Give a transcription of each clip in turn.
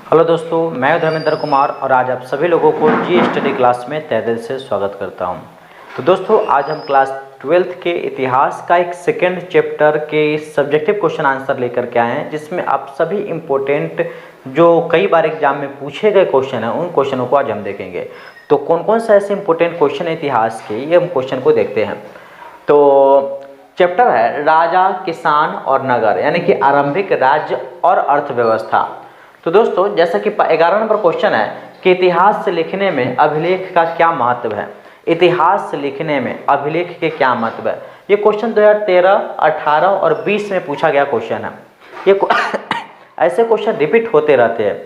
Hello दोस्तों, मैं धर्मेंद्र कुमार और आज आप सभी लोगों को जी स्टडी क्लास में तहे दिल से स्वागत करता हूं। तो दोस्तों, आज हम क्लास 12th के इतिहास का एक सेकेंड चैप्टर के सब्जेक्टिव क्वेश्चन आंसर लेकर के आए हैं, जिसमें आप सभी इम्पोर्टेंट जो कई बार एग्जाम में पूछे गए क्वेश्चन हैं उन क्वेश्चनों को आज हम देखेंगे। तो कौन कौन से ऐसे इंपॉर्टेंट क्वेश्चन है इतिहास के, ये हम क्वेश्चन को देखते हैं। तो चैप्टर है राजा, किसान और नगर, यानी कि आरंभिक राज्य और अर्थव्यवस्था। तो दोस्तों, जैसा कि 11 नंबर क्वेश्चन है कि इतिहास से लिखने में अभिलेख का क्या महत्व है। इतिहास से लिखने में अभिलेख के क्या महत्व है, ये क्वेश्चन 2013, 18 और 20 में पूछा गया क्वेश्चन है। ये ऐसे क्वेश्चन रिपीट होते रहते हैं।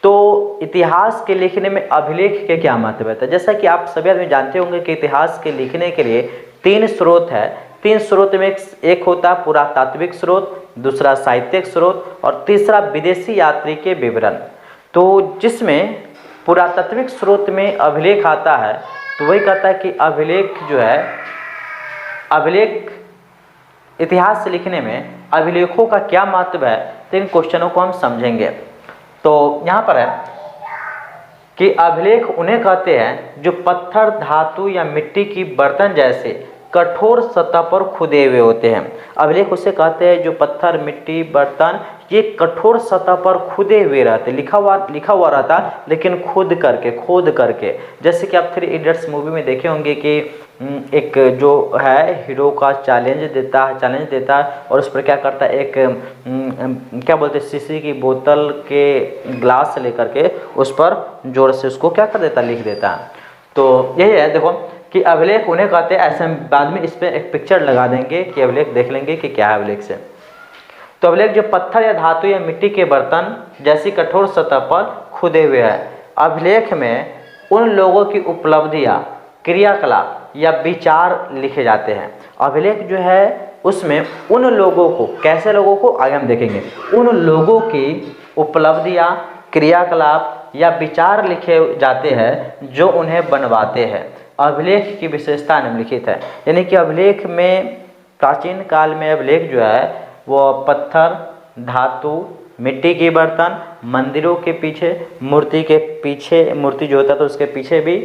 तो इतिहास के लिखने में अभिलेख के क्या महत्व है, तो जैसा कि आप सभी आदमी जानते होंगे कि इतिहास के लिखने के लिए 3 स्रोत है। 3 स्रोत में एक होता है पुरातात्विक स्रोत, दूसरा साहित्यिक स्रोत और तीसरा विदेशी यात्री के विवरण। तो जिसमें पुरातात्विक स्रोत में अभिलेख आता है, तो वही कहता है कि अभिलेख जो है, अभिलेख इतिहास से लिखने में अभिलेखों का क्या महत्व है, तो इन क्वेश्चनों को हम समझेंगे। तो यहाँ पर है कि अभिलेख उन्हें कहते हैं जो पत्थर, धातु या मिट्टी की बर्तन जैसे कठोर सतह पर खुदे हुए होते हैं। अभिलेख उसे कहते हैं जो पत्थर, मिट्टी, बर्तन ये कठोर सतह पर खुदे हुए रहते, लिखा हुआ रहता, लेकिन खोद करके। जैसे कि आप 3 इडियट्स मूवी में देखे होंगे कि एक जो है हीरो का चैलेंज देता है और उस पर क्या करता है, एक क्या बोलते हैं, शीशी की बोतल के ग्लास से लेकर के उस पर जोर से उसको क्या कर देता, लिख देता है। तो यही है, देखो कि अभिलेख उन्हें कहते हैं। ऐसे हम बाद में इस पर एक पिक्चर लगा देंगे कि अभिलेख देख लेंगे कि क्या है अभिलेख से। तो अभिलेख जो पत्थर या धातु या मिट्टी के बर्तन जैसी कठोर सतह पर खुदे हुए हैं। अभिलेख में उन लोगों की उपलब्धियां, क्रियाकलाप या विचार लिखे जाते हैं। अभिलेख जो है उसमें उन लोगों को, कैसे लोगों को आगे हम देखेंगे, उन लोगों की उपलब्धियां, क्रियाकलाप या विचार लिखे जाते हैं जो उन्हें बनवाते हैं। अभिलेख की विशेषता निम्नलिखित है, यानी कि अभिलेख में प्राचीन काल में अभिलेख जो है वो पत्थर, धातु, मिट्टी के बर्तन, मंदिरों के पीछे, मूर्ति के पीछे, मूर्ति जो होता था उसके पीछे भी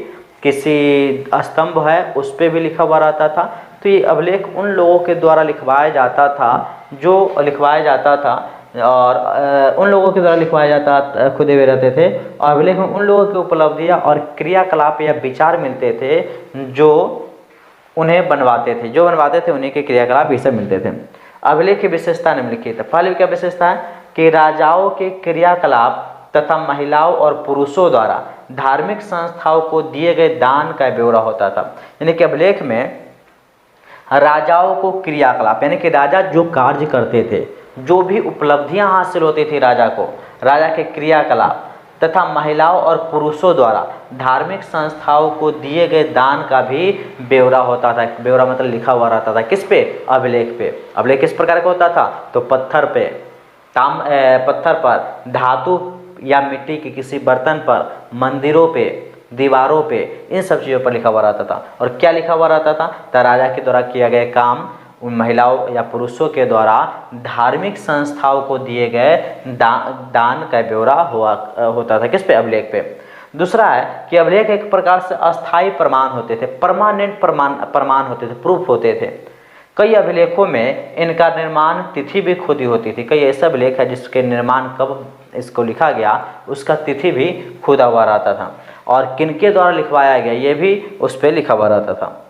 किसी स्तंभ है उस पर भी लिखा हुआ रहता था। तो ये अभिलेख उन लोगों के द्वारा लिखवाया जाता था और उन लोगों के द्वारा लिखवाया जाता, खुदे हुए रहते थे। और अभिलेख में उन लोगों की उपलब्धियां और क्रियाकलाप या विचार मिलते थे जो उन्हें बनवाते थे, उन्हीं के क्रियाकलाप ये सब मिलते थे। अभिलेख की विशेषता निम्नलिखित है। पहली क्या विशेषता है कि राजाओं के क्रियाकलाप तथा महिलाओं और पुरुषों द्वारा धार्मिक संस्थाओं को दिए गए दान का ब्यौरा होता था। यानी कि अभिलेख में राजाओं को क्रियाकलाप, यानी कि राजा जो कार्य करते थे, जो भी उपलब्धियां हासिल होती थी राजा को, राजा के क्रियाकलाप तथा महिलाओं और पुरुषों द्वारा धार्मिक संस्थाओं को दिए गए दान का भी ब्यौरा होता था। ब्यौरा मतलब लिखा हुआ रहता था, किस पे, अभिलेख पे। अभिलेख किस प्रकार का होता था, तो पत्थर पर, धातु या मिट्टी के किसी बर्तन पर, मंदिरों पे, दीवारों पे, इन सब चीज़ों पर लिखा हुआ रहता था। और क्या लिखा हुआ रहता था, तो राजा के द्वारा किया गया काम, उन महिलाओं या पुरुषों के द्वारा धार्मिक संस्थाओं को दिए गए दान का ब्यौरा होता था, किस पे, अभिलेख पे। दूसरा है कि अभिलेख एक प्रकार से अस्थायी प्रमाण होते थे, परमानेंट प्रमाण होते थे, प्रूफ होते थे। कई अभिलेखों में इनका निर्माण तिथि भी खुदी होती थी। कई ऐसा अभिलेख है जिसके निर्माण कब इसको लिखा गया उसका तिथि भी खुदा हुआ रहता था, और किनके द्वारा लिखवाया गया ये भी उस पर लिखा हुआ रहता था।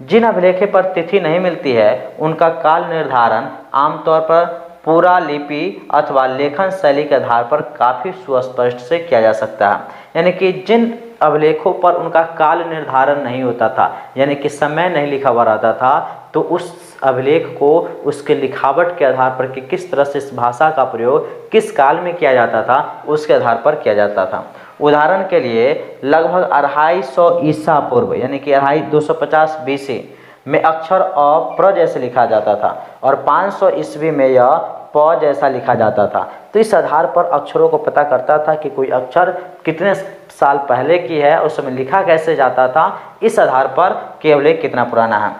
जिन अभिलेख पर तिथि नहीं मिलती है उनका काल निर्धारण आमतौर पर पूरा लिपि अथवा लेखन शैली के आधार पर काफ़ी सुस्पष्ट से किया जा सकता है। यानी कि जिन अभिलेखों पर उनका काल निर्धारण नहीं होता था, यानी कि समय नहीं लिखा हुआ रहता था, तो उस अभिलेख को उसके लिखावट के आधार पर कि किस तरह से इस भाषा का प्रयोग किस काल में किया जाता था उसके आधार पर किया जाता था। उदाहरण के लिए लगभग 250 ईसा पूर्व, यानी कि 250 BC में अक्षर अ प्र जैसे लिखा जाता था, और 500 ईस्वी में यह प जैसा लिखा जाता था। तो इस आधार पर अक्षरों को पता करता था कि कोई अक्षर कितने साल पहले की है, उस समय लिखा कैसे जाता था, इस आधार पर कि अभिलेख कितना पुराना है।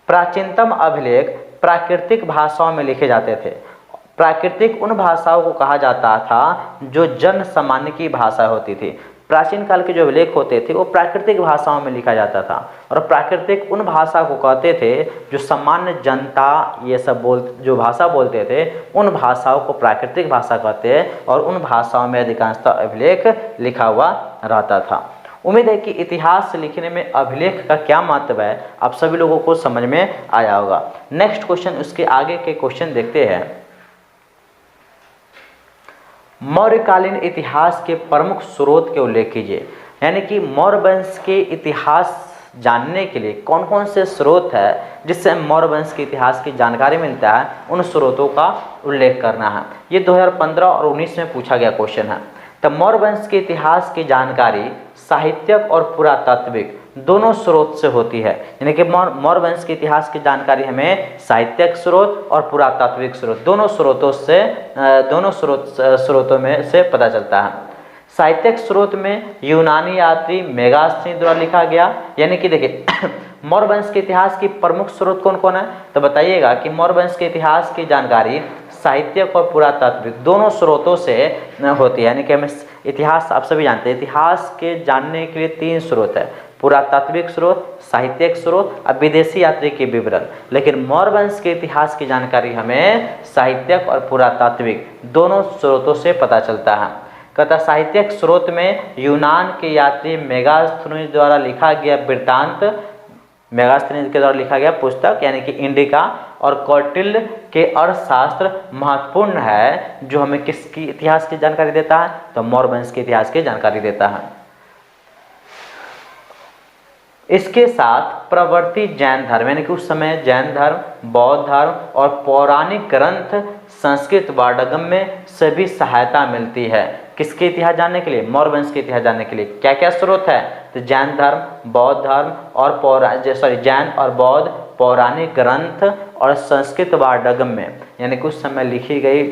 प्राचीनतम अभिलेख प्राकृतिक भाषाओं में लिखे जाते थे। प्राकृतिक उन भाषाओं को कहा जाता था जो जन सामान्य की भाषा होती थी। प्राचीन काल के जो अभिलेख होते थे वो प्राकृतिक भाषाओं में लिखा जाता था, और प्राकृतिक उन भाषा को कहते थे जो सामान्य जनता ये सब जो भाषा बोलते थे उन भाषाओं को प्राकृतिक भाषा कहते हैं, और उन भाषाओं में अधिकांशतः अभिलेख लिखा हुआ रहता था। उम्मीद है कि इतिहास लिखने में अभिलेख का क्या महत्व है आप सभी लोगों को समझ में आया होगा। नेक्स्ट क्वेश्चन, उसके आगे के क्वेश्चन देखते हैं। मौर्यकालीन इतिहास के प्रमुख स्रोत के उल्लेख कीजिए। यानी कि मौर्य वंश के इतिहास जानने के लिए कौन कौन से स्रोत है जिससे मौर्य वंश के इतिहास की जानकारी मिलता है, उन स्रोतों का उल्लेख करना है। ये 2015 और 19 में पूछा गया क्वेश्चन है। तब मौर्य वंश के इतिहास की जानकारी साहित्यक और पुरातात्विक दोनों स्रोत से होती है। यानी कि मौर्य वंश के इतिहास की जानकारी हमें साहित्यक स्रोत और पुरातात्विक स्रोत दोनों स्रोतों में से पता चलता है। साहित्यक स्रोत में यूनानी यात्री मेगास्थनीज द्वारा लिखा गया। यानी कि देखिए मौर्य वंश के इतिहास की प्रमुख स्रोत कौन कौन है, तो बताइएगा कि मौर्य वंश के इतिहास की जानकारी साहित्यक और पुरातात्विक दोनों स्रोतों से होती है। यानी कि हमें इतिहास, आप सभी जानते हैं इतिहास के जानने के लिए 3 स्रोत है, पुरातात्विक स्रोत, साहित्यिक स्रोत और विदेशी यात्री के विवरण। लेकिन मौर्य वंश के इतिहास की जानकारी हमें साहित्यिक और पुरातात्विक दोनों स्रोतों से पता चलता है। कहता साहित्यिक स्रोत में यूनान के यात्री मेगास्थनीज द्वारा लिखा गया वृत्तांत, मेगास्थनीज के द्वारा लिखा गया पुस्तक यानी कि इंडिका और कौटिल्य के अर्थशास्त्र महत्वपूर्ण है, जो हमें किसकी इतिहास की जानकारी देता है, तो मौर्य वंश के इतिहास की जानकारी देता है। इसके साथ प्रवर्ती जैन धर्म यानी कि उस समय जैन धर्म, बौद्ध धर्म और पौराणिक ग्रंथ संस्कृत वाडगम में सभी सहायता मिलती है। किसके इतिहास जानने के लिए, मौर्य वंश के इतिहास जानने के लिए क्या क्या स्रोत है, तो जैन धर्म, बौद्ध धर्म और जैन और बौद्ध पौराणिक ग्रंथ और संस्कृत वाडगम में, यानी कि उस समय लिखी गई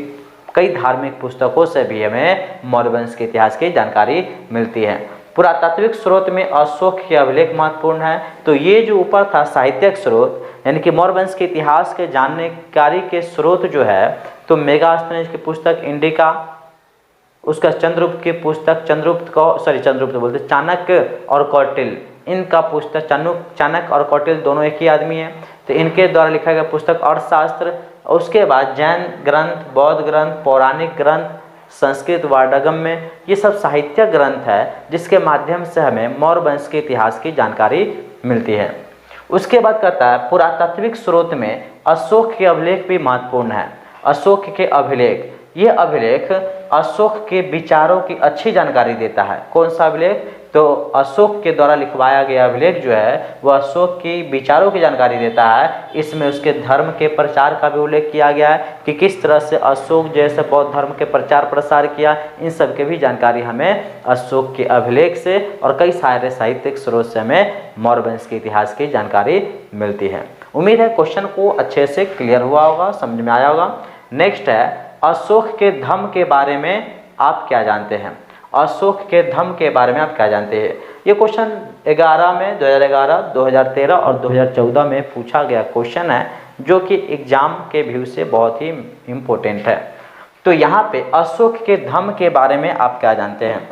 कई धार्मिक पुस्तकों से भी हमें मौर्य वंश के इतिहास की जानकारी मिलती है। पुरातात्विक स्रोत में अशोक के अभिलेख महत्वपूर्ण है। तो ये जो ऊपर था साहित्यिक स्रोत यानी कि मौर्य वंश के इतिहास के जानकारी के स्रोत जो है, तो मेगास्थनीज की पुस्तक इंडिका, उसका चंद्रगुप्त की पुस्तक चंद्रगुप्त बोलते चाणक्य और कौटिल्य, इनका पुस्तक चाणक्य और कौटिल्य दोनों एक ही आदमी है, तो इनके द्वारा लिखा गया पुस्तक अर्थशास्त्र। उसके बाद जैन ग्रंथ, बौद्ध ग्रंथ, पौराणिक ग्रंथ संस्कृत वाडगम में, ये सब साहित्यिक ग्रंथ है जिसके माध्यम से हमें मौर्य वंश के इतिहास की जानकारी मिलती है। उसके बाद कहता है पुरातात्विक स्रोत में अशोक के अभिलेख भी महत्वपूर्ण है। अशोक के अभिलेख, ये अभिलेख अशोक के विचारों की अच्छी जानकारी देता है। कौन सा अभिलेख, तो अशोक के द्वारा लिखवाया गया अभिलेख जो है वह अशोक की विचारों की जानकारी देता है। इसमें उसके धर्म के प्रचार का भी उल्लेख किया गया है कि किस तरह से अशोक जैसे बौद्ध धर्म के प्रचार प्रसार किया, इन सब की भी जानकारी हमें अशोक के अभिलेख से और कई सारे साहित्यिक स्रोत से हमें मौर्य वंश के इतिहास की जानकारी मिलती है। उम्मीद है क्वेश्चन को अच्छे से क्लियर हुआ होगा, समझ में आया होगा। नेक्स्ट है अशोक के धम्म के बारे में आप क्या जानते हैं। अशोक के धम्म के बारे में आप क्या जानते हैं, ये क्वेश्चन 2011, 2013 और 2014 में पूछा गया क्वेश्चन है, जो कि एग्जाम के व्यू से बहुत ही इम्पोर्टेंट है। तो यहाँ पे अशोक के धम्म के बारे में आप क्या जानते हैं,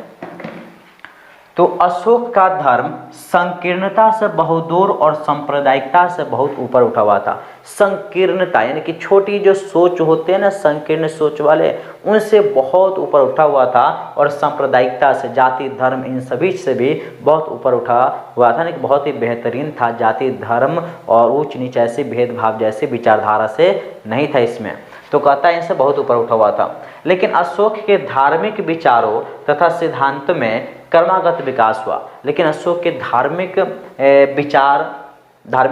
तो अशोक का धर्म संकीर्णता से बहुदूर और सांप्रदायिकता से बहुत ऊपर उठा हुआ था। संकीर्णता यानी कि छोटी जो सोच होते हैं ना, संकीर्ण सोच वाले, उनसे बहुत ऊपर उठा हुआ था, और सांप्रदायिकता से, जाति धर्म इन सभी से भी बहुत ऊपर उठा हुआ था। यानी कि बहुत ही बेहतरीन था, जाति धर्म और ऊंच नीच ऐसे भेदभाव जैसे विचारधारा से नहीं था इसमें, तो कहता है इनसे बहुत ऊपर उठा हुआ था। लेकिन अशोक के धार्मिक विचारों तथा सिद्धांत में क्रमागत विकास हुआ। लेकिन अशोक के धार्मिक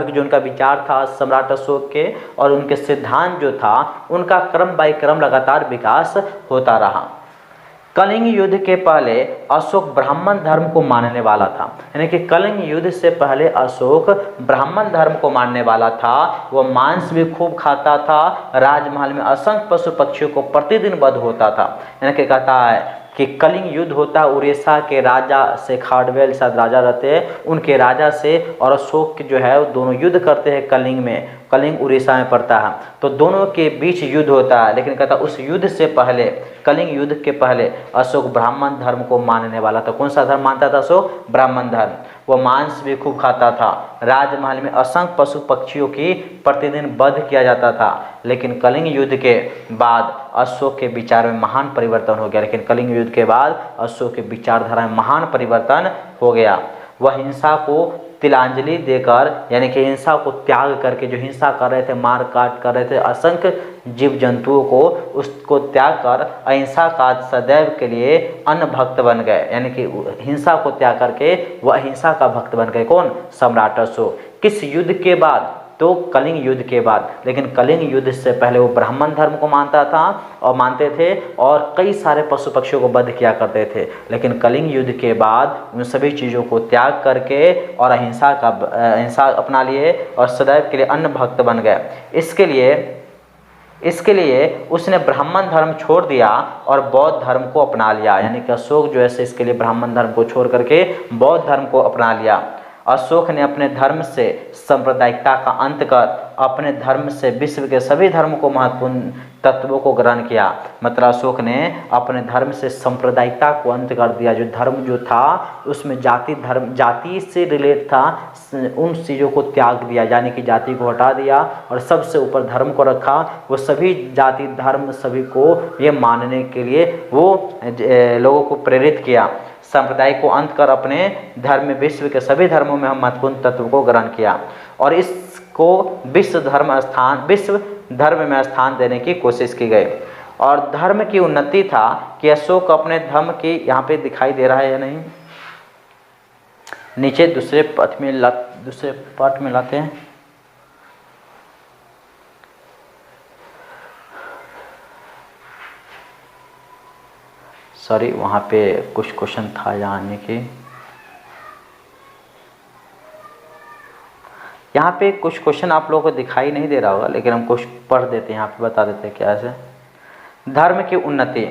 जो उनका विचार था सम्राट अशोक के, और उनके सिद्धांत जो था उनका क्रम बाय क्रम लगातार विकास होता रहा। कलिंग युद्ध के पहले अशोक ब्राह्मण धर्म को मानने वाला था। यानी कि कलिंग युद्ध से पहले अशोक ब्राह्मण धर्म को मानने वाला था। वह मांस भी खूब खाता था, राजमहल में असंख्य पशु पक्षियों को प्रतिदिन वध होता था। यानी कि कहता है कि कलिंग युद्ध होता है उड़ीसा के राजा से, खाडवेल शायद राजा रहते हैं, उनके राजा से और अशोक जो है वो दोनों युद्ध करते हैं कलिंग में। कलिंग उड़ीसा में पड़ता है। तो दोनों के बीच युद्ध होता है, लेकिन कहता उस युद्ध से पहले, कलिंग युद्ध के पहले अशोक ब्राह्मण धर्म को मानने वाला था। कौन सा धर्म मानता था अशोक? ब्राह्मण धर्म। वह मांस भी खूब खाता था। राजमहल में असंख्य पशु पक्षियों की प्रतिदिन वध किया जाता था। लेकिन कलिंग युद्ध के बाद अशोक के विचार में महान परिवर्तन हो गया। लेकिन कलिंग युद्ध के बाद अशोक के विचारधारा में महान परिवर्तन हो गया। वह हिंसा को तिलांजलि देकर, यानी कि हिंसा को त्याग करके, जो हिंसा कर रहे थे, मार काट कर रहे थे असंख्य जीव जंतुओं को, उसको त्याग कर अहिंसा का सदैव के लिए अन्य भक्त बन गए। यानी कि हिंसा को त्याग करके वह अहिंसा का भक्त बन गए। कौन? सम्राट अशोक। किस युद्ध के बाद? तो कलिंग युद्ध के बाद। लेकिन कलिंग युद्ध से पहले वो ब्राह्मण धर्म को मानता था और मानते थे, और कई सारे पशु पक्षियों को वध किया करते थे। लेकिन कलिंग युद्ध के बाद उन सभी चीज़ों को त्याग करके और अहिंसा अपना लिए और सदैव के लिए अन्य भक्त बन गए। इसके लिए उसने ब्राह्मण धर्म छोड़ दिया और बौद्ध धर्म को अपना लिया। यानी कि अशोक जो है इसके लिए ब्राह्मण धर्म को छोड़ करके बौद्ध धर्म को अपना लिया। अशोक ने अपने धर्म से सांप्रदायिकता का अंत कर अपने धर्म से विश्व के सभी धर्मों को महत्वपूर्ण तत्वों को ग्रहण किया। मतलब अशोक ने अपने धर्म से सांप्रदायिकता को अंत कर दिया। जो धर्म जो था उसमें जाति से रिलेट था, उन चीज़ों को त्याग दिया, यानी कि जाति को हटा दिया और सबसे ऊपर धर्म को रखा। वो सभी जाति धर्म सभी को ये मानने के लिए वो लोगों को प्रेरित किया। संप्रदाय को अंत कर अपने धर्म में विश्व के सभी धर्मों में हम महत्वपूर्ण तत्व को ग्रहण किया और इसको विश्व धर्म में स्थान देने की कोशिश की गई। और धर्म की उन्नति था कि अशोक अपने धर्म की, यहाँ पे दिखाई दे रहा है या नहीं, नीचे दूसरे पाठ में लाते हैं। सॉरी, वहाँ पे कुछ क्वेश्चन था यहाँ आने के। यहाँ पे कुछ क्वेश्चन आप लोगों को दिखाई नहीं दे रहा होगा, लेकिन हम कुछ पढ़ देते हैं, यहाँ पे बता देते हैं क्या है। धर्म की उन्नति।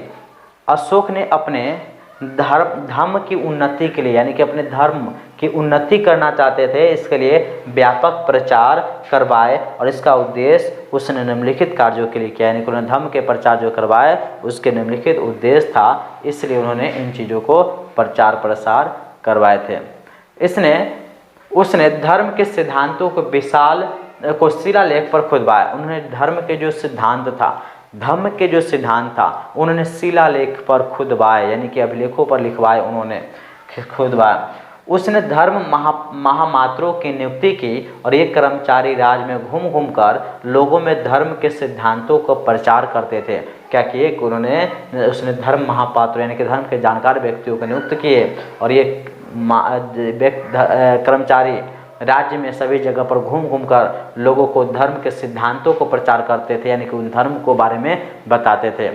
अशोक ने अपने धर्म की उन्नति के लिए, यानी कि अपने धर्म की उन्नति करना चाहते थे, इसके लिए व्यापक प्रचार करवाए और इसका उद्देश्य उसने निम्नलिखित कार्यों के लिए किया। यानी कि उन्होंने धर्म के प्रचार जो करवाए उसके निम्नलिखित उद्देश्य था, इसलिए उन्होंने इन चीज़ों को प्रचार प्रसार करवाए थे। उसने धर्म के सिद्धांतों को शिलालेख पर खुदवाया। उन्होंने धर्म के जो सिद्धांत था उन्होंने शिलालेख पर खुदवाए, यानी कि अभिलेखों पर लिखवाए, उन्होंने खुदवाया। उसने धर्म महामात्रों की नियुक्ति की और ये कर्मचारी राज में घूम घूम कर लोगों में धर्म के सिद्धांतों को प्रचार करते थे। क्या किए? उसने धर्म महापात्र यानी कि धर्म के जानकार व्यक्तियों को नियुक्त किए और ये कर्मचारी राज्य में सभी जगह पर घूम घूम कर लोगों को धर्म के सिद्धांतों को प्रचार करते थे, यानी कि उन धर्म को बारे में बताते थे।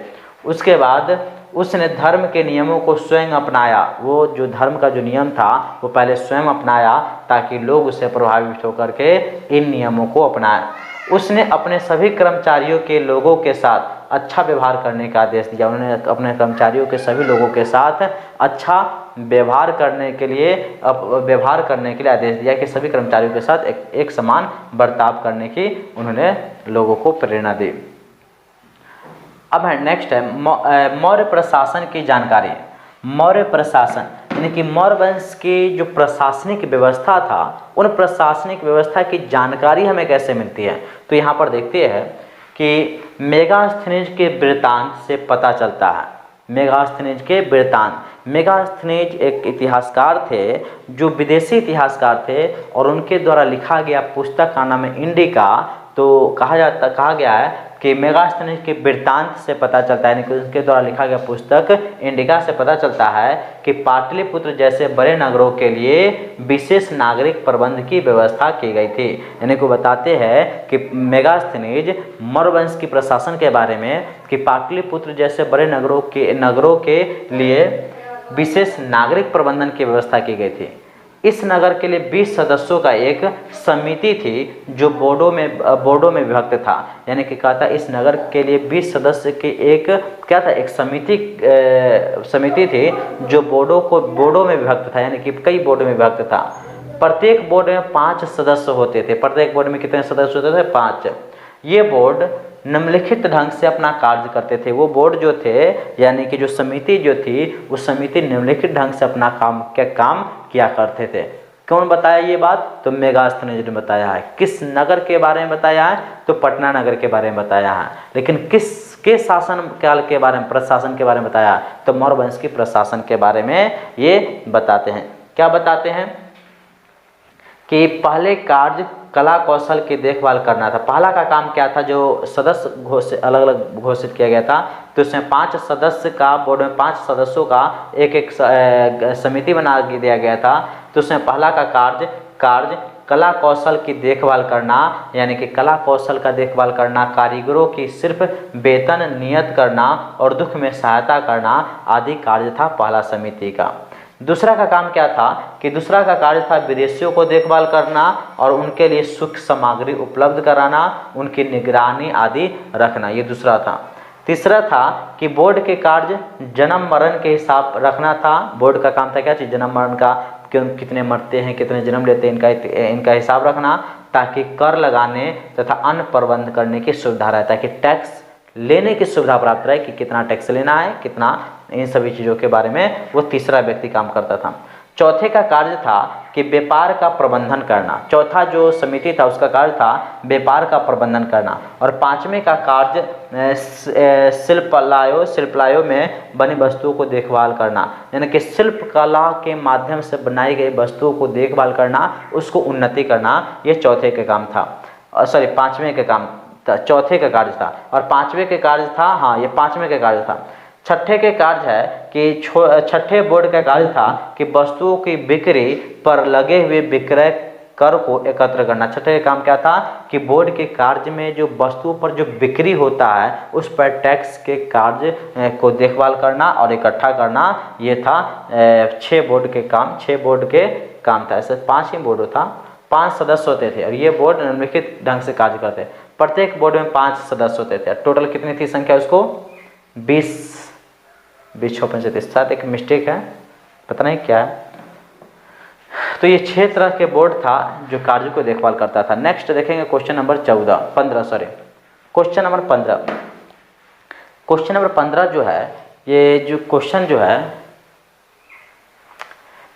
उसके बाद उसने धर्म के नियमों को स्वयं अपनाया। वो जो धर्म का जो नियम था वो पहले स्वयं अपनाया ताकि लोग उससे प्रभावित होकर के इन नियमों को अपनाएं। उसने अपने सभी कर्मचारियों के लोगों के साथ अच्छा व्यवहार करने का आदेश दिया। उन्होंने अपने कर्मचारियों के सभी लोगों के साथ अच्छा व्यवहार करने के लिए आदेश दिया कि सभी कर्मचारियों के साथ एक समान बर्ताव करने की उन्होंने लोगों को प्रेरणा दी। अब है नेक्स्ट है मौर्य प्रशासन की जानकारी। मौर्य प्रशासन यानी कि मौर्य वंश की जो प्रशासनिक व्यवस्था था, उन प्रशासनिक व्यवस्था की जानकारी हमें कैसे मिलती है? तो यहाँ पर देखते हैं कि मेगास्थनीज के वृत्तांत से पता चलता है। मेगास्थनीज के वृत्तांत। मेगास्थनीज एक इतिहासकार थे जो विदेशी इतिहासकार थे और उनके द्वारा लिखा गया पुस्तक का नाम है इंडिका। तो कहा गया है कि मेगास्थनीज के वृत्तांत से पता चलता है, यानी कि उनके द्वारा लिखा गया पुस्तक इंडिका से पता चलता है कि पाटलिपुत्र जैसे बड़े नगरों के लिए विशेष नागरिक प्रबंध की व्यवस्था की गई थी। यानी कि बताते हैं कि मेगास्थनीज मौर्य वंश की प्रशासन के बारे में कि पाटलिपुत्र जैसे बड़े नगरों के लिए विशेष नागरिक प्रबंधन की व्यवस्था की गई थी। इस नगर के लिए 20 सदस्यों का एक समिति थी जो बोर्डो में विभक्त था। यानी कि कहा था इस नगर के लिए 20 सदस्य की एक समिति थी जो बोर्डो में विभक्त था, यानी कि कई बोर्डो में विभक्त था। प्रत्येक बोर्ड में 5 सदस्य होते थे। प्रत्येक बोर्ड में कितने सदस्य होते थे? 5। ये बोर्ड निम्नलिखित ढंग से अपना कार्य करते थे। वो बोर्ड जो थे यानी कि जो समिति जो थी, वो समिति निम्नलिखित ढंग से अपना काम किया करते थे। कौन बताया ये बात? तो मेगास्थनीज ने बताया है। किस नगर के बारे में बताया है? तो पटना नगर के बारे में बताया है। लेकिन किसके शासन काल के बारे में, प्रशासन के बारे में बताया है? तो मौर्य वंश के प्रशासन के बारे में ये बताते हैं। क्या बताते हैं? कि पहले कार्य कला कौशल की देखभाल करना था। पहला का काम क्या था? जो सदस्य अलग अलग घोषित किया गया था, तो उसमें 5 सदस्य का, बोर्ड में 5 सदस्यों का एक समिति बना दिया गया था। तो उसमें पहला का कार्य कला कौशल की देखभाल करना, यानी कि कला कौशल का देखभाल करना, कारीगरों की सिर्फ वेतन नियत करना और दुख में सहायता करना आदि कार्य था पहला समिति का। दूसरा का काम क्या था? कि दूसरा का कार्य था विदेशियों को देखभाल करना और उनके लिए सुख सामग्री उपलब्ध कराना, उनकी निगरानी आदि रखना, ये दूसरा था। तीसरा था कि बोर्ड के कार्य जन्म मरण के हिसाब रखना था। बोर्ड का काम था क्या चीज़? जन्म मरण का, क्यों कितने मरते हैं, कितने जन्म लेते हैं, इनका हिसाब रखना, ताकि कर लगाने तथा अन्य प्रबंध करने की सुविधा रहे, ताकि टैक्स लेने की सुविधा प्राप्त रहे कि कितना टैक्स लेना है, कितना, इन सभी चीज़ों के बारे में वो तीसरा व्यक्ति काम करता था। चौथे का कार्य था कि व्यापार का प्रबंधन करना। चौथा जो समिति था उसका कार्य था व्यापार का प्रबंधन करना। और पांचवें का कार्य शिल्पलायों में बनी वस्तुओं को देखभाल करना, यानी कि शिल्प कला के माध्यम से बनाई गई वस्तुओं को देखभाल करना, उसको उन्नति करना, ये चौथे का काम था। पांचवें का काम, चौथे का कार्य था। और पांचवें के कार्य था, हाँ ये पांचवें का कार्य था। छठे के कार्य है कि छठे बोर्ड का कार्य था कि वस्तुओं की बिक्री पर लगे हुए विक्रय कर को एकत्र करना। छठे का काम क्या था? कि बोर्ड के कार्य में जो वस्तुओं पर जो बिक्री होता है उस पर टैक्स के कार्य को देखभाल करना और इकट्ठा करना, ये था 6 बोर्ड के काम। 6 बोर्ड के काम था। ऐसे 5 ही बोर्ड था, 5 सदस्य होते थे और ये बोर्ड निम्नलिखित ढंग से कार्य करते। प्रत्येक बोर्ड में 5 सदस्य होते थे। टोटल कितनी थी संख्या उसको? 20 6 35, साथ एक मिस्टेक है, पता नहीं क्या है। तो ये 6 तरह के बोर्ड था जो कार्य को देखभाल करता था। नेक्स्ट देखेंगे question number 15 question number 15। Question number 15 जो है, ये जो क्वेश्चन जो है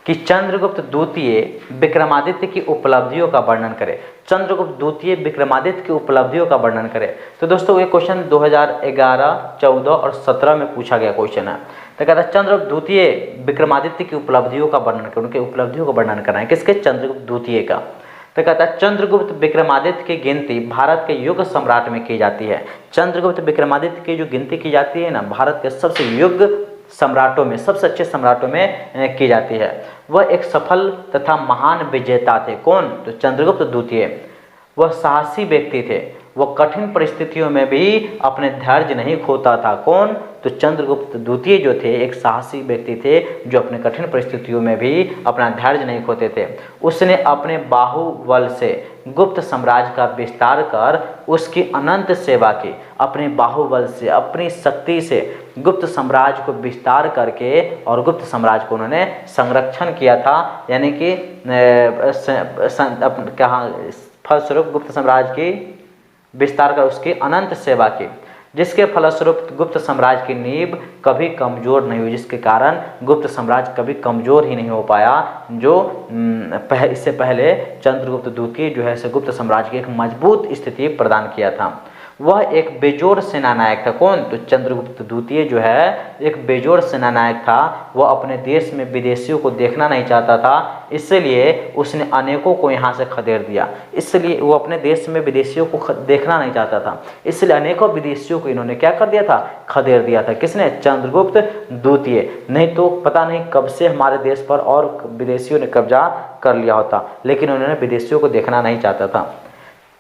कि चंद्रगुप्त द्वितीय विक्रमादित्य की उपलब्धियों का वर्णन करें। चंद्रगुप्त द्वितीय विक्रमादित्य की उपलब्धियों का वर्णन करें। तो दोस्तों ये क्वेश्चन 2011, 14 और 17 में पूछा गया क्वेश्चन है। तो कहता है चंद्रगुप्त द्वितीय विक्रमादित्य की उपलब्धियों का वर्णन करें। उनके उपलब्धियों का वर्णन करना है, किसके? चंद्रगुप्त द्वितीय का। तो कहता है चंद्रगुप्त विक्रमादित्य की गिनती भारत के युग सम्राट में की जाती है। चंद्रगुप्त विक्रमादित्य की जो गिनती की जाती है ना, भारत के सबसे युग सम्राटों में, सबसे अच्छे सम्राटों में की जाती है। वह एक सफल तथा महान विजेता थे। कौन? तो चंद्रगुप्त द्वितीय। वह साहसी व्यक्ति थे। वह कठिन परिस्थितियों में भी अपने धैर्य नहीं खोता था। कौन? तो चंद्रगुप्त द्वितीय जो थे एक साहसी व्यक्ति थे जो अपने कठिन परिस्थितियों में भी अपना धैर्य नहीं खोते थे। उसने अपने बाहुबल से गुप्त साम्राज्य का विस्तार कर उसकी अनंत सेवा की। अपने बाहुबल से, अपनी शक्ति से गुप्त साम्राज्य को विस्तार करके और गुप्त साम्राज्य को उन्होंने संरक्षण किया था, यानी कि कहाँ फलस्वरूप गुप्त साम्राज्य की विस्तार कर उसकी अनंत सेवा की, जिसके फलस्वरूप गुप्त साम्राज्य की नींव कभी कमज़ोर नहीं हुई, जिसके कारण गुप्त साम्राज्य कभी कमज़ोर ही नहीं हो पाया। जो इससे पहले चंद्रगुप्त द्वितीय जो है गुप्त साम्राज्य की एक मजबूत स्थिति प्रदान किया था। वह एक बेजोड़ सेनानायक था। कौन? तो चंद्रगुप्त द्वितीय जो है एक बेजोड़ सेनानायक था। वह अपने देश में विदेशियों को देखना नहीं चाहता था, इसलिए उसने अनेकों को यहाँ से खदेड़ दिया। इसलिए वो अपने देश में विदेशियों को देखना नहीं चाहता था, इसलिए अनेकों विदेशियों को इन्होंने क्या कर दिया था? खदेड़ दिया था। किसने? चंद्रगुप्त द्वितीय। नहीं तो पता नहीं कब से हमारे देश पर और विदेशियों ने कब्जा कर लिया होता, लेकिन उन्होंने विदेशियों को देखना नहीं चाहता था।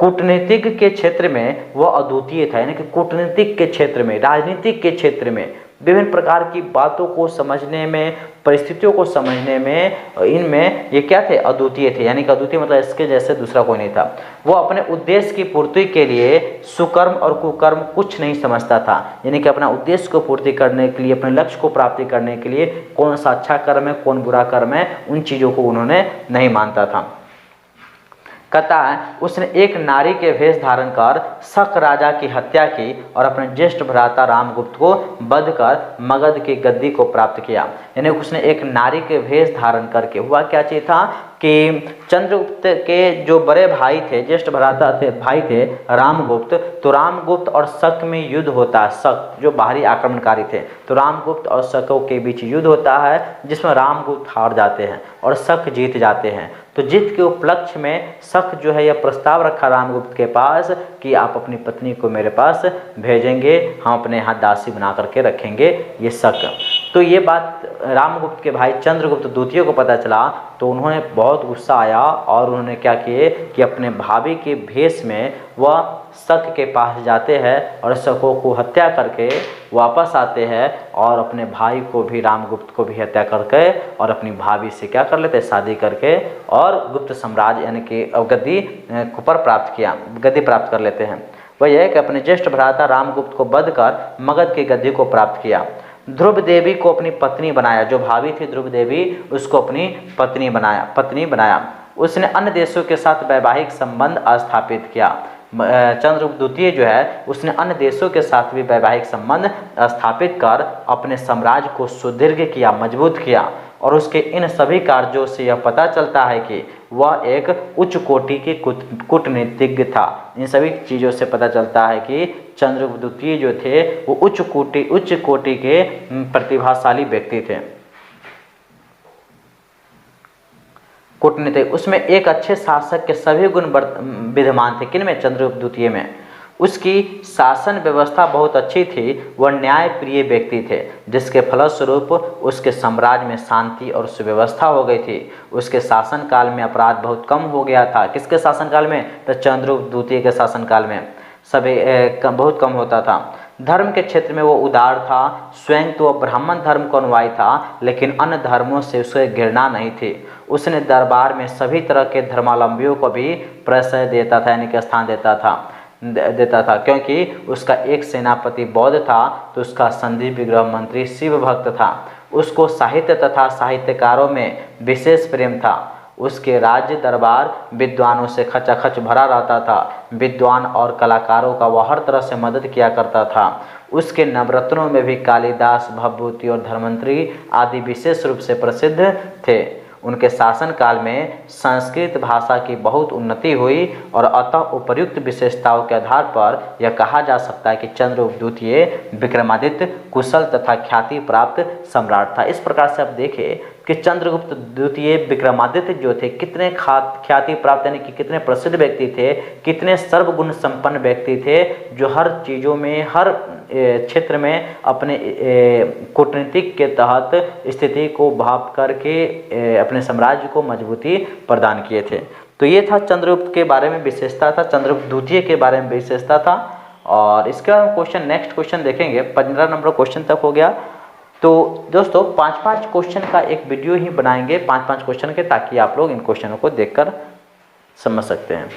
कूटनीतिक के क्षेत्र में वह अद्वितीय था, यानी कि कूटनीतिक के क्षेत्र में, राजनीतिक के क्षेत्र में विभिन्न प्रकार की बातों को समझने में, परिस्थितियों को समझने में, इनमें ये क्या थे, अद्वितीय थे। यानी कि अद्वितीय मतलब इसके जैसे दूसरा कोई नहीं था। वो अपने उद्देश्य की पूर्ति के लिए सुकर्म और कुकर्म कुछ नहीं समझता था, यानी कि अपना उद्देश्य को पूर्ति करने के लिए, अपने लक्ष्य को प्राप्ति करने के लिए कौन सा अच्छा कर्म है, कौन बुरा कर्म है, उन चीज़ों को उन्होंने नहीं मानता था। कहता है उसने एक नारी के वेश धारण कर शक राजा की हत्या की और अपने ज्येष्ठ भ्राता रामगुप्त को वध कर मगध की गद्दी को प्राप्त किया। यानी उसने एक नारी के वेश धारण करके, हुआ क्या चीज था कि चंद्रगुप्त के जो बड़े भाई थे, ज्येष्ठ भ्राता थे, भाई थे रामगुप्त, तो रामगुप्त और शक में युद्ध होता है। शक जो बाहरी आक्रमणकारी थे, तो रामगुप्त और शकों के बीच युद्ध होता है जिसमें रामगुप्त हार जाते हैं और शक जीत जाते हैं। तो जीत के उपलक्ष्य में शक जो है यह प्रस्ताव रखा रामगुप्त के पास कि आप अपनी पत्नी को मेरे पास भेजेंगे, हम अपने यहाँ दासी बना करके रखेंगे, ये शक। तो ये बात रामगुप्त के भाई चंद्रगुप्त द्वितीय को पता चला, तो उन्होंने बहुत गुस्सा आया और उन्होंने क्या किए कि अपने भाभी के भेष में वह शक के पास जाते हैं और शकों को हत्या करके वापस आते हैं और अपने भाई को भी, रामगुप्त को भी हत्या करके और अपनी भाभी से क्या कर लेते हैं, शादी करके, और गुप्त साम्राज्य यानी कि गद्दी पर प्राप्त किया, गद्दी प्राप्त कर लेते हैं। वह यह कि अपने ज्येष्ठ भ्राता रामगुप्त को वध कर मगध की गद्दी को प्राप्त किया। ध्रुव देवी को अपनी पत्नी बनाया, जो भाभी थी ध्रुव देवी, उसको अपनी पत्नी बनाया। उसने अन्य देशों के साथ वैवाहिक संबंध स्थापित किया। चंद्रगुप्त द्वितीय जो है उसने अन्य देशों के साथ भी वैवाहिक संबंध स्थापित कर अपने साम्राज्य को सुदृढ़ किया, मजबूत किया। और उसके इन सभी कार्यों से यह पता चलता है कि वह एक उच्च कोटि के कूटनीतिज्ञ था। इन सभी चीज़ों से पता चलता है कि चंद्रगुप्त द्वितीय जो थे वो उच्च कोटि के प्रतिभाशाली व्यक्ति थे। कूटनीतिक, उसमें एक अच्छे शासक के सभी गुण विद्यमान थे। किन में? चंद्रगुप्त द्वितीय में। उसकी शासन व्यवस्था बहुत अच्छी थी, वह न्याय प्रिय व्यक्ति थे, जिसके फलस्वरूप उसके साम्राज्य में शांति और सुव्यवस्था हो गई थी। उसके शासनकाल में अपराध बहुत कम हो गया था। किसके शासनकाल में? तो चंद्रगुप्त द्वितीय के शासनकाल में सभी बहुत कम होता था। धर्म के क्षेत्र में वो उदार था। स्वयं तो वह ब्राह्मण धर्म को अनुयायी था, लेकिन अन्य धर्मों से उसे घृणा नहीं थी। उसने दरबार में सभी तरह के धर्मावलंबियों को भी प्रश्रय देता था, यानी कि स्थान देता था, क्योंकि उसका एक सेनापति बौद्ध था, तो उसका संदीप विग्रह मंत्री शिव भक्त था। उसको साहित्य तथा साहित्यकारों में विशेष प्रेम था। उसके राज्य दरबार विद्वानों से खचाखच भरा रहता था। विद्वान और कलाकारों का वह हर तरह से मदद किया करता था। उसके नवरत्नों में भी कालिदास, भवभूति और धर्मंत्री आदि विशेष रूप से प्रसिद्ध थे। उनके शासनकाल में संस्कृत भाषा की बहुत उन्नति हुई और अतः उपर्युक्त विशेषताओं के आधार पर यह कहा जा सकता है कि चंद्रगुप्त द्वितीय विक्रमादित्य कुशल तथा ख्याति प्राप्त सम्राट था। इस प्रकार से आप देखें कि चंद्रगुप्त द्वितीय विक्रमादित्य जो थे कितने ख्याति प्राप्त, यानी कि कितने प्रसिद्ध व्यक्ति थे, कितने सर्वगुण संपन्न व्यक्ति थे, जो हर चीज़ों में, हर क्षेत्र में अपने कूटनीतिक के तहत स्थिति को भाप करके अपने साम्राज्य को मजबूती प्रदान किए थे। तो ये था चंद्रगुप्त के बारे में विशेषता था, चंद्रगुप्त द्वितीय के बारे में विशेषता था। और इसके बाद हम क्वेश्चन, नेक्स्ट क्वेश्चन देखेंगे। 15 नंबर क्वेश्चन तक हो गया। तो दोस्तों 5-5 क्वेश्चन का एक वीडियो ही बनाएंगे, 5-5 क्वेश्चन के, ताकि आप लोग इन क्वेश्चनों को देखकर समझ सकते हैं।